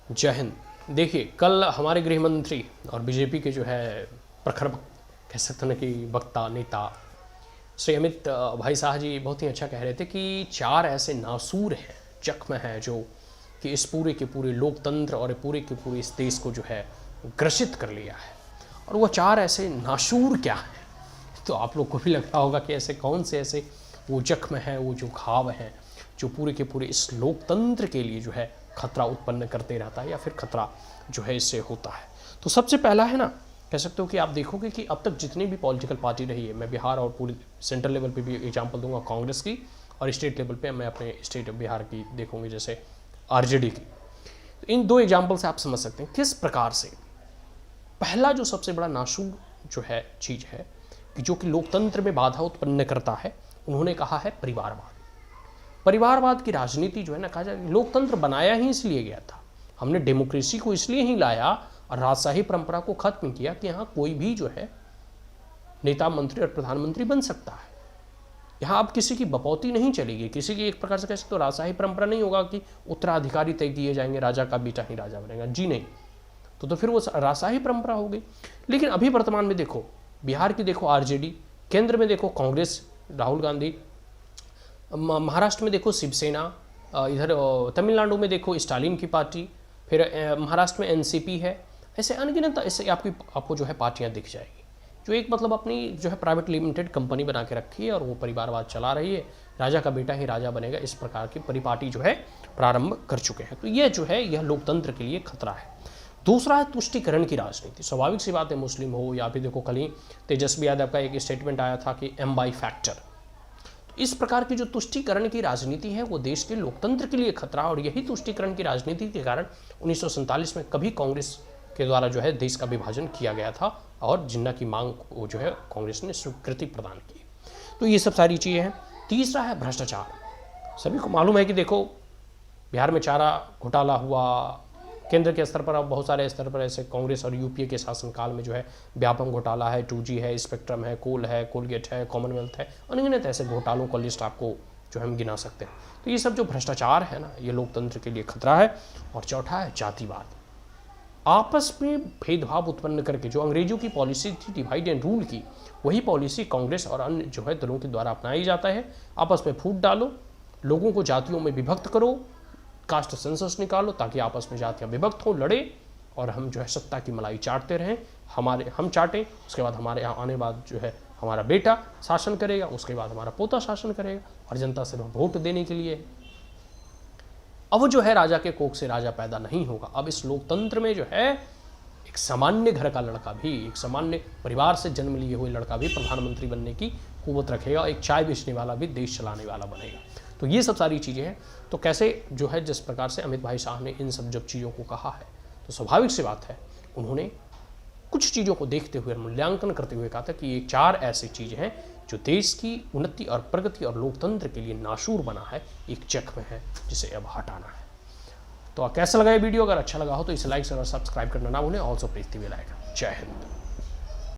जय हिंद। देखिए, कल हमारे गृह मंत्री और बीजेपी के जो है प्रखर कह सकते हैं कि वक्ता नेता श्री अमित भाई शाह जी बहुत ही अच्छा कह रहे थे कि 4 ऐसे नासूर हैं, जख्म हैं जो कि इस पूरे के पूरे लोकतंत्र और पूरे के पूरे इस देश को जो है ग्रसित कर लिया है। और वो 4 ऐसे नासूर क्या हैं? तो आप लोग को भी लगता होगा कि ऐसे कौन से ऐसे वो जख्म हैं, वो जो घाव हैं जो पूरे के पूरे इस लोकतंत्र के लिए जो है खतरा उत्पन्न करते रहता है या फिर खतरा जो है इससे होता है। तो सबसे पहला है ना, कह सकते हो कि आप देखोगे कि अब तक जितनी भी पॉलिटिकल पार्टी रही है, मैं बिहार और पूरी सेंट्रल लेवल पे भी एग्जांपल दूंगा कांग्रेस की, और स्टेट लेवल पे मैं अपने स्टेट बिहार की देखूंगी जैसे आरजेडी की। तो इन 2 एग्जाम्पल से आप समझ सकते हैं किस प्रकार से पहला जो सबसे बड़ा नासूर जो है चीज़ है कि जो कि लोकतंत्र में बाधा उत्पन्न करता है, उन्होंने कहा है परिवारवाद। परिवारवाद की राजनीति जो है ना, कहा जाए लोकतंत्र बनाया ही इसलिए गया था, हमने डेमोक्रेसी को इसलिए ही लाया और राजशाही परंपरा को खत्म किया कि यहाँ कोई भी जो है नेता, मंत्री और प्रधानमंत्री बन सकता है। यहाँ अब किसी की बपौती नहीं चलेगी, किसी की एक प्रकार से कह सकते तो राजशाही परंपरा नहीं होगा कि उत्तराधिकारी तय किए जाएंगे, राजा का बेटा ही राजा बनेगा, जी नहीं। तो फिर वो राजशाही परंपरा हो गई। लेकिन अभी वर्तमान में देखो, बिहार की देखो आरजेडी, केंद्र में देखो कांग्रेस राहुल गांधी, महाराष्ट्र में देखो शिवसेना, इधर तमिलनाडु में देखो स्टालिन की पार्टी, फिर महाराष्ट्र में एनसीपी है। ऐसे अनगिनत ऐसे आपको जो है पार्टियां दिख जाएगी जो एक मतलब अपनी जो है प्राइवेट लिमिटेड कंपनी बना के रखी है और वो परिवारवाद चला रही है, राजा का बेटा ही राजा बनेगा, इस प्रकार की परिपाटी जो है प्रारंभ कर चुके हैं। तो ये जो है यह लोकतंत्र के लिए खतरा है। दूसरा है तुष्टिकरण की राजनीति। स्वाभाविक सी बात है, मुस्लिम हो या फिर देखो कल ही तेजस्वी यादव का एक स्टेटमेंट आया था कि एमवाई फैक्टर। इस प्रकार की जो तुष्टीकरण की राजनीति है वो देश के लोकतंत्र के लिए खतरा, और यही तुष्टीकरण की राजनीति के कारण 1947 में कभी कांग्रेस के द्वारा जो है देश का विभाजन किया गया था और जिन्ना की मांग को जो है कांग्रेस ने स्वीकृति प्रदान की। तो ये सब सारी चीज़ें हैं। तीसरा है भ्रष्टाचार। सभी को मालूम है कि देखो बिहार में चारा घोटाला हुआ, केंद्र के स्तर पर अब बहुत सारे स्तर पर ऐसे कांग्रेस और यूपीए के शासनकाल में जो है व्यापक घोटाला है, 2G है, स्पेक्ट्रम है, कोल है, कोलगेट है, कॉमनवेल्थ है, अनगिनत ऐसे घोटालों का लिस्ट आपको जो हम गिना सकते हैं। तो ये सब जो भ्रष्टाचार है ना, ये लोकतंत्र के लिए खतरा है। और चौथा है जातिवाद। आपस में भेदभाव उत्पन्न करके जो अंग्रेजों की पॉलिसी थी डिवाइड एंड रूल की, वही पॉलिसी कांग्रेस और अन्य जो है दलों के द्वारा अपनाई जाता है। आपस में फूट डालो, लोगों को जातियों में विभक्त करो, कास्ट सेंसस निकालो ताकि आपस में जातियां विभक्त हो, लड़े और हम जो है सत्ता की मलाई चाटते रहें। हम चाटें, उसके बाद हमारे यहाँ आने बाद जो है हमारा बेटा शासन करेगा, उसके बाद हमारा पोता शासन करेगा, और जनता से वोट देने के लिए। अब जो है राजा के कोख से राजा पैदा नहीं होगा। अब इस लोकतंत्र में जो है एक सामान्य घर का लड़का भी, एक सामान्य परिवार से जन्म लिए हुए लड़का भी प्रधानमंत्री बनने की कुवत रखेगा, एक चाय बेचने वाला भी देश चलाने वाला बनेगा। तो ये सब सारी चीज़ें हैं। तो कैसे जो है जिस प्रकार से अमित भाई शाह ने इन सब जब चीज़ों को कहा है, तो स्वाभाविक सी बात है उन्होंने कुछ चीज़ों को देखते हुए, मूल्यांकन करते हुए कहा था कि ये 4 ऐसी चीज़ें हैं जो देश की उन्नति और प्रगति और लोकतंत्र के लिए नासूर बना है, एक जख्म है जिसे अब हटाना है। तो कैसा लगा ये वीडियो? अगर अच्छा लगा हो तो इसे लाइक और सब्सक्राइब करना ना भूलें। Also press the bell icon. Jai Hind.